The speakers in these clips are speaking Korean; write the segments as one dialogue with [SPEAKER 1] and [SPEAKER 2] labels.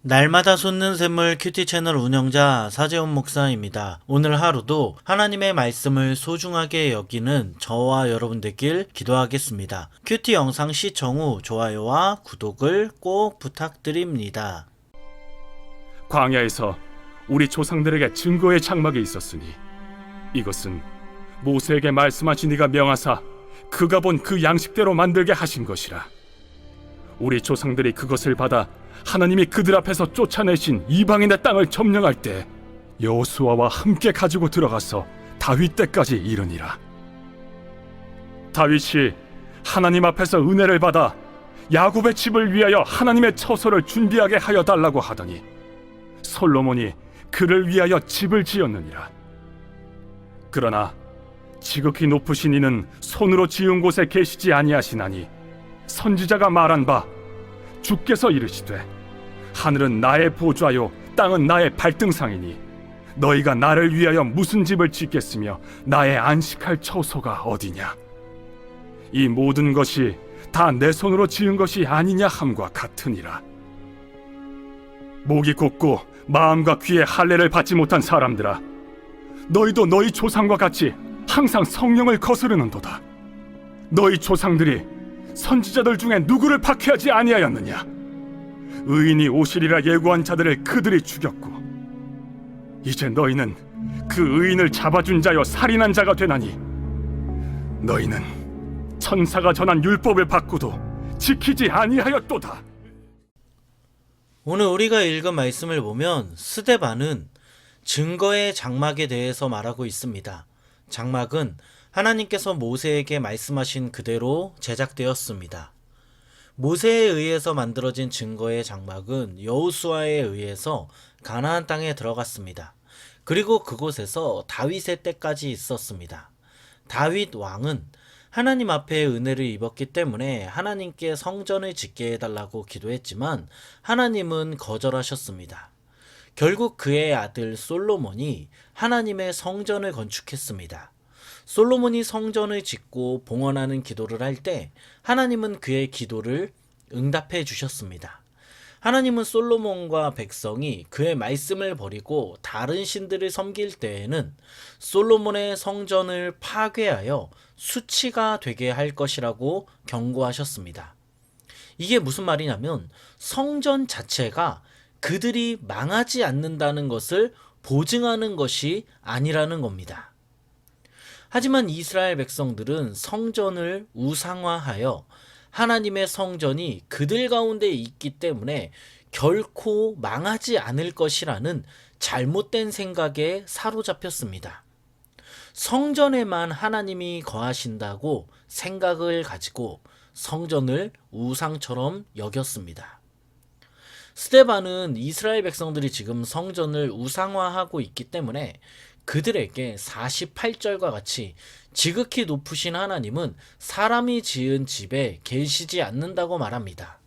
[SPEAKER 1] 날마다 솟는 샘물 큐티 채널 운영자 사재훈 목사입니다. 오늘 하루도 하나님의 말씀을 소중하게 여기는 저와 여러분들길 기도하겠습니다. 큐티 영상 시청 후 좋아요와 구독을 꼭 부탁드립니다.
[SPEAKER 2] 광야에서 우리 조상들에게 증거의 장막이 있었으니 이것은 모세에게 말씀하신 이가 명하사 그가 본 그 양식대로 만들게 하신 것이라. 우리 조상들이 그것을 받아 하나님이 그들 앞에서 쫓아내신 이방인의 땅을 점령할 때 여호수아와 함께 가지고 들어가서 다윗 때까지 이르니라. 다윗이 하나님 앞에서 은혜를 받아 야곱의 집을 위하여 하나님의 처소를 준비하게 하여 달라고 하더니 솔로몬이 그를 위하여 집을 지었느니라. 그러나 지극히 높으신 이는 손으로 지은 곳에 계시지 아니하시나니 선지자가 말한 바 주께서 이르시되 하늘은 나의 보좌요 땅은 나의 발등상이니 너희가 나를 위하여 무슨 집을 짓겠으며 나의 안식할 처소가 어디냐. 이 모든 것이 다 내 손으로 지은 것이 아니냐 함과 같으니라. 목이 곧고 마음과 귀에 할례를 받지 못한 사람들아, 너희도 너희 조상과 같이 항상 성령을 거스르는도다. 너희 조상들이 선지자들 중에 누구를 박해하지 아니하였느냐. 의인이 오시리라 예고한 자들을 그들이 죽였고 이제 너희는 그 의인을 잡아준 자여 살인한 자가 되나니 너희는 천사가 전한 율법을 받고도 지키지 아니하였도다.
[SPEAKER 1] 오늘 우리가 읽은 말씀을 보면 스데반은 증거의 장막에 대해서 말하고 있습니다. 장막은 하나님께서 모세에게 말씀하신 그대로 제작되었습니다. 모세에 의해서 만들어진 증거의 장막은 여호수아에 의해서 가나안 땅에 들어갔습니다. 그리고 그곳에서 다윗의 때까지 있었습니다. 다윗 왕은 하나님 앞에 은혜를 입었기 때문에 하나님께 성전을 짓게 해달라고 기도했지만 하나님은 거절하셨습니다. 결국 그의 아들 솔로몬이 하나님의 성전을 건축했습니다. 솔로몬이 성전을 짓고 봉헌하는 기도를 할 때 하나님은 그의 기도를 응답해 주셨습니다. 하나님은 솔로몬과 백성이 그의 말씀을 버리고 다른 신들을 섬길 때에는 솔로몬의 성전을 파괴하여 수치가 되게 할 것이라고 경고하셨습니다. 이게 무슨 말이냐면 성전 자체가 그들이 망하지 않는다는 것을 보증하는 것이 아니라는 겁니다. 하지만 이스라엘 백성들은 성전을 우상화하여 하나님의 성전이 그들 가운데 있기 때문에 결코 망하지 않을 것이라는 잘못된 생각에 사로잡혔습니다. 성전에만 하나님이 거하신다고 생각을 가지고 성전을 우상처럼 여겼습니다. 스데반은 이스라엘 백성들이 지금 성전을 우상화하고 있기 때문에 그들에게 48절과 같이 지극히 높으신 하나님은 사람이 지은 집에 계시지 않는다고 말합니다.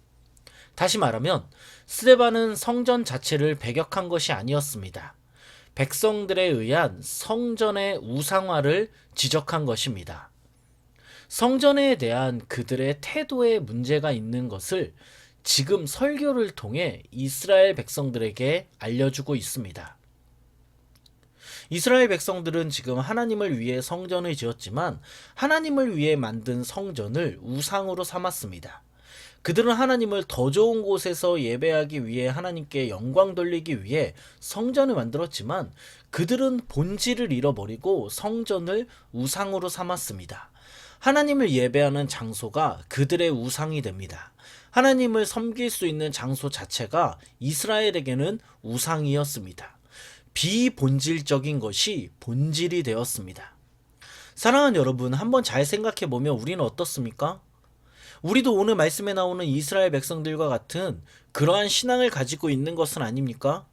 [SPEAKER 1] 다시 말하면 스데반은 성전 자체를 배격한 것이 아니었습니다. 백성들에 의한 성전의 우상화를 지적한 것입니다. 성전에 대한 그들의 태도에 문제가 있는 것을 지금 설교를 통해 이스라엘 백성들에게 알려주고 있습니다. 이스라엘 백성들은 지금 하나님을 위해 성전을 지었지만 하나님을 위해 만든 성전을 우상으로 삼았습니다. 그들은 하나님을 더 좋은 곳에서 예배하기 위해 하나님께 영광 돌리기 위해 성전을 만들었지만 그들은 본질을 잃어버리고 성전을 우상으로 삼았습니다. 하나님을 예배하는 장소가 그들의 우상이 됩니다. 하나님을 섬길 수 있는 장소 자체가 이스라엘에게는 우상이었습니다. 비본질적인 것이 본질이 되었습니다. 사랑하는 여러분, 한번 잘 생각해 보면 우리는 어떻습니까? 우리도 오늘 말씀에 나오는 이스라엘 백성들과 같은 그러한 신앙을 가지고 있는 것은 아닙니까?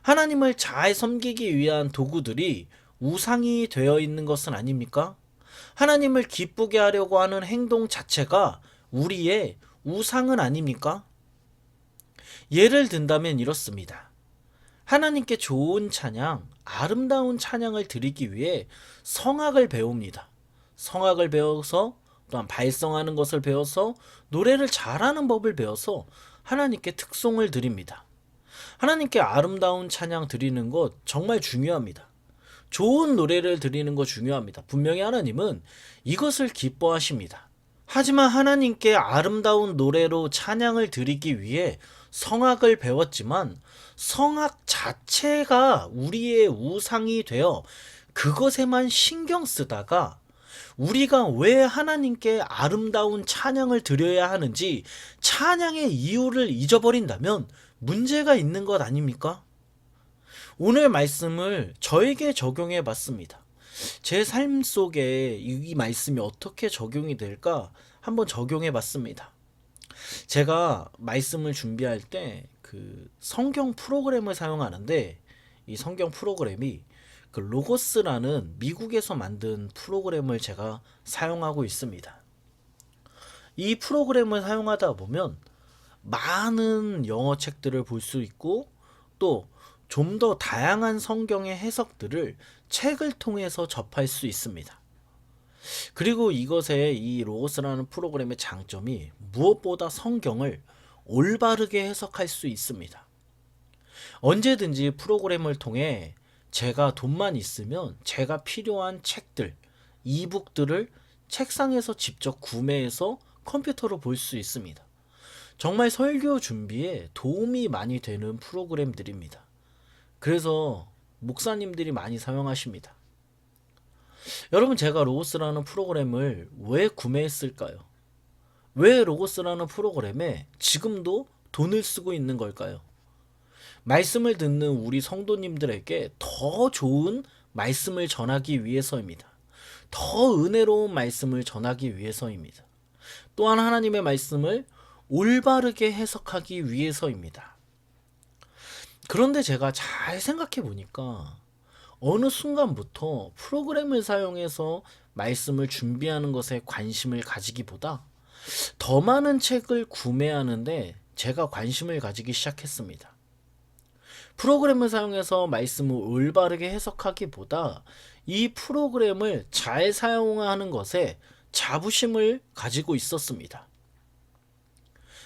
[SPEAKER 1] 하나님을 잘 섬기기 위한 도구들이 우상이 되어 있는 것은 아닙니까? 하나님을 기쁘게 하려고 하는 행동 자체가 우리의 우상은 아닙니까? 예를 든다면 이렇습니다. 하나님께 좋은 찬양, 아름다운 찬양을 드리기 위해 성악을 배웁니다. 성악을 배워서 또한 발성하는 것을 배워서 노래를 잘하는 법을 배워서 하나님께 특송을 드립니다. 하나님께 아름다운 찬양 드리는 것 정말 중요합니다. 좋은 노래를 드리는 거 중요합니다. 분명히 하나님은 이것을 기뻐하십니다. 하지만 하나님께 아름다운 노래로 찬양을 드리기 위해 성악을 배웠지만 성악 자체가 우리의 우상이 되어 그것에만 신경 쓰다가 우리가 왜 하나님께 아름다운 찬양을 드려야 하는지 찬양의 이유를 잊어버린다면 문제가 있는 것 아닙니까? 오늘 말씀을 저에게 적용해 봤습니다. 제 삶 속에 이 말씀이 어떻게 적용이 될까 한번 적용해 봤습니다. 제가 말씀을 준비할 때 그 성경 프로그램을 사용하는데 이 성경 프로그램이 그 로고스라는 미국에서 만든 프로그램을 제가 사용하고 있습니다. 이 프로그램을 사용하다 보면 많은 영어 책들을 볼 수 있고 또 좀 더 다양한 성경의 해석들을 책을 통해서 접할 수 있습니다. 그리고 이것의 이 로고스라는 프로그램의 장점이 무엇보다 성경을 올바르게 해석할 수 있습니다. 언제든지 프로그램을 통해 제가 돈만 있으면 제가 필요한 책들, 이북들을 책상에서 직접 구매해서 컴퓨터로 볼 수 있습니다. 정말 설교 준비에 도움이 많이 되는 프로그램들입니다. 그래서 목사님들이 많이 사용하십니다. 여러분, 제가 로고스라는 프로그램을 왜 구매했을까요? 왜 로고스라는 프로그램에 지금도 돈을 쓰고 있는 걸까요? 말씀을 듣는 우리 성도님들에게 더 좋은 말씀을 전하기 위해서입니다. 더 은혜로운 말씀을 전하기 위해서입니다. 또한 하나님의 말씀을 올바르게 해석하기 위해서입니다. 그런데 제가 잘 생각해 보니까 어느 순간부터 프로그램을 사용해서 말씀을 준비하는 것에 관심을 가지기보다 더 많은 책을 구매하는데 제가 관심을 가지기 시작했습니다. 프로그램을 사용해서 말씀을 올바르게 해석하기보다 이 프로그램을 잘 사용하는 것에 자부심을 가지고 있었습니다.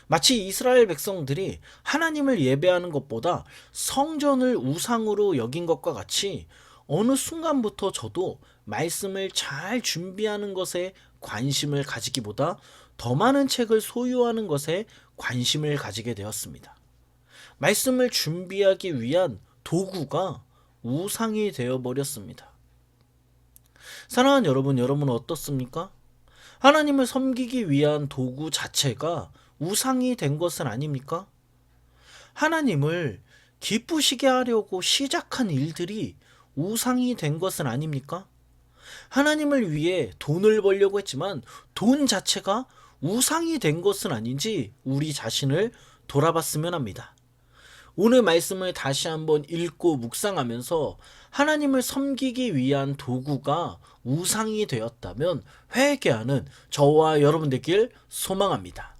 [SPEAKER 1] 마치 이스라엘 백성들이 하나님을 예배하는 것보다 성전을 우상으로 여긴 것과 같이 어느 순간부터 저도 말씀을 잘 준비하는 것에 관심을 가지기보다 더 많은 책을 소유하는 것에 관심을 가지게 되었습니다. 말씀을 준비하기 위한 도구가 우상이 되어버렸습니다. 사랑하는 여러분, 여러분은 어떻습니까? 하나님을 섬기기 위한 도구 자체가 우상이 된 것은 아닙니까? 하나님을 기쁘시게 하려고 시작한 일들이 우상이 된 것은 아닙니까? 하나님을 위해 돈을 벌려고 했지만 돈 자체가 우상이 된 것은 아닌지 우리 자신을 돌아봤으면 합니다. 오늘 말씀을 다시 한번 읽고 묵상하면서 하나님을 섬기기 위한 도구가 우상이 되었다면 회개하는 저와 여러분 되길 소망합니다.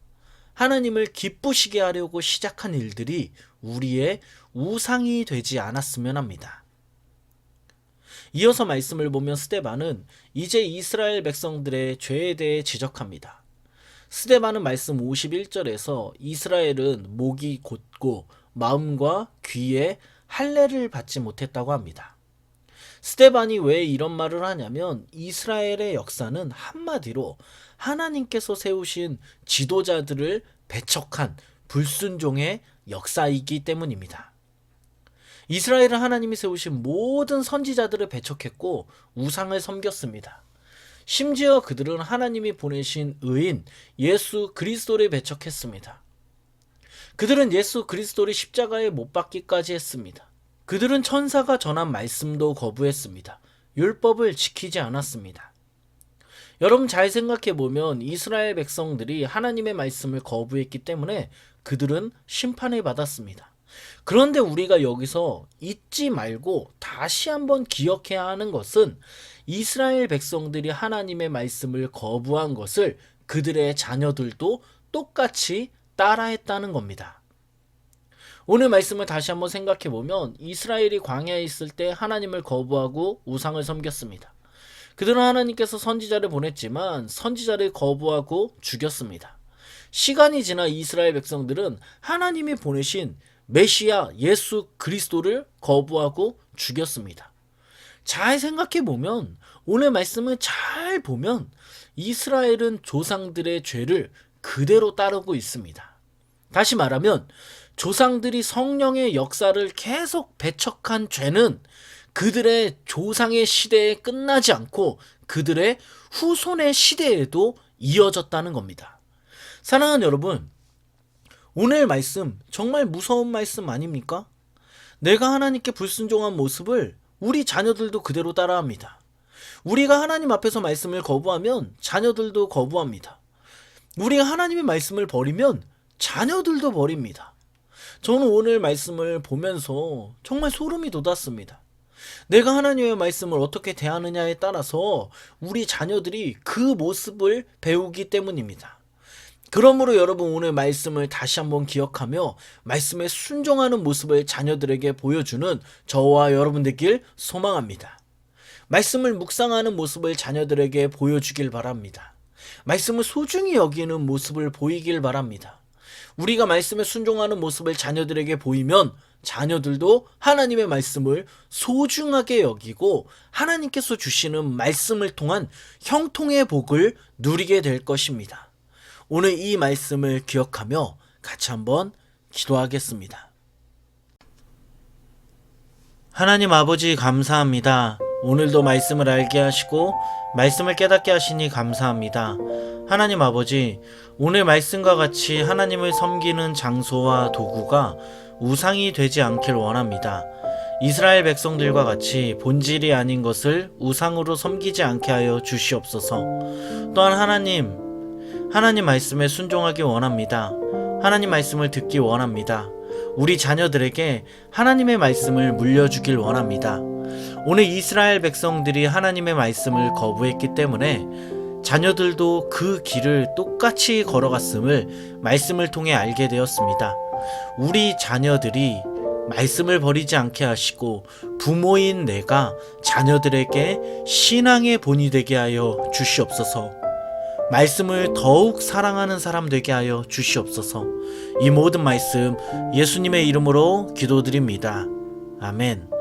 [SPEAKER 1] 하나님을 기쁘시게 하려고 시작한 일들이 우리의 우상이 되지 않았으면 합니다. 이어서 말씀을 보면 스데반은 이제 이스라엘 백성들의 죄에 대해 지적합니다. 스데반은 말씀 51절에서 이스라엘은 목이 곧고 마음과 귀에 할례를 받지 못했다고 합니다. 스데반이 왜 이런 말을 하냐면 이스라엘의 역사는 한마디로 하나님께서 세우신 지도자들을 배척한 불순종의 역사이기 때문입니다. 이스라엘은 하나님이 세우신 모든 선지자들을 배척했고 우상을 섬겼습니다. 심지어 그들은 하나님이 보내신 의인 예수 그리스도를 배척했습니다. 그들은 예수 그리스도를 십자가에 못 박기까지 했습니다. 그들은 천사가 전한 말씀도 거부했습니다. 율법을 지키지 않았습니다. 여러분, 잘 생각해보면 이스라엘 백성들이 하나님의 말씀을 거부했기 때문에 그들은 심판을 받았습니다. 그런데 우리가 여기서 잊지 말고 다시 한번 기억해야 하는 것은 이스라엘 백성들이 하나님의 말씀을 거부한 것을 그들의 자녀들도 똑같이 따라했다는 겁니다. 오늘 말씀을 다시 한번 생각해보면 이스라엘이 광야에 있을 때 하나님을 거부하고 우상을 섬겼습니다. 그들은 하나님께서 선지자를 보냈지만 선지자를 거부하고 죽였습니다. 시간이 지나 이스라엘 백성들은 하나님이 보내신 메시아 예수 그리스도를 거부하고 죽였습니다. 잘 생각해 보면, 오늘 말씀을 잘 보면 이스라엘은 조상들의 죄를 그대로 따르고 있습니다. 다시 말하면 조상들이 성령의 역사를 계속 배척한 죄는 그들의 조상의 시대에 끝나지 않고 그들의 후손의 시대에도 이어졌다는 겁니다. 사랑하는 여러분, 오늘 말씀 정말 무서운 말씀 아닙니까? 내가 하나님께 불순종한 모습을 우리 자녀들도 그대로 따라합니다. 우리가 하나님 앞에서 말씀을 거부하면 자녀들도 거부합니다. 우리가 하나님의 말씀을 버리면 자녀들도 버립니다. 저는 오늘 말씀을 보면서 정말 소름이 돋았습니다. 내가 하나님의 말씀을 어떻게 대하느냐에 따라서 우리 자녀들이 그 모습을 배우기 때문입니다. 그러므로 여러분, 오늘 말씀을 다시 한번 기억하며 말씀에 순종하는 모습을 자녀들에게 보여주는 저와 여러분들길 소망합니다. 말씀을 묵상하는 모습을 자녀들에게 보여주길 바랍니다. 말씀을 소중히 여기는 모습을 보이길 바랍니다. 우리가 말씀에 순종하는 모습을 자녀들에게 보이면 자녀들도 하나님의 말씀을 소중하게 여기고 하나님께서 주시는 말씀을 통한 형통의 복을 누리게 될 것입니다. 오늘 이 말씀을 기억하며 같이 한번 기도하겠습니다. 하나님 아버지, 감사합니다. 오늘도 말씀을 알게 하시고 말씀을 깨닫게 하시니 감사합니다. 하나님 아버지, 오늘 말씀과 같이 하나님을 섬기는 장소와 도구가 우상이 되지 않길 원합니다. 이스라엘 백성들과 같이 본질이 아닌 것을 우상으로 섬기지 않게 하여 주시옵소서. 또한 하나님 말씀에 순종하기 원합니다. 하나님 말씀을 듣기 원합니다. 우리 자녀들에게 하나님의 말씀을 물려주길 원합니다. 오늘 이스라엘 백성들이 하나님의 말씀을 거부했기 때문에 자녀들도 그 길을 똑같이 걸어갔음을 말씀을 통해 알게 되었습니다. 우리 자녀들이 말씀을 버리지 않게 하시고 부모인 내가 자녀들에게 신앙의 본이 되게 하여 주시옵소서. 말씀을 더욱 사랑하는 사람 되게 하여 주시옵소서. 이 모든 말씀 예수님의 이름으로 기도드립니다. 아멘.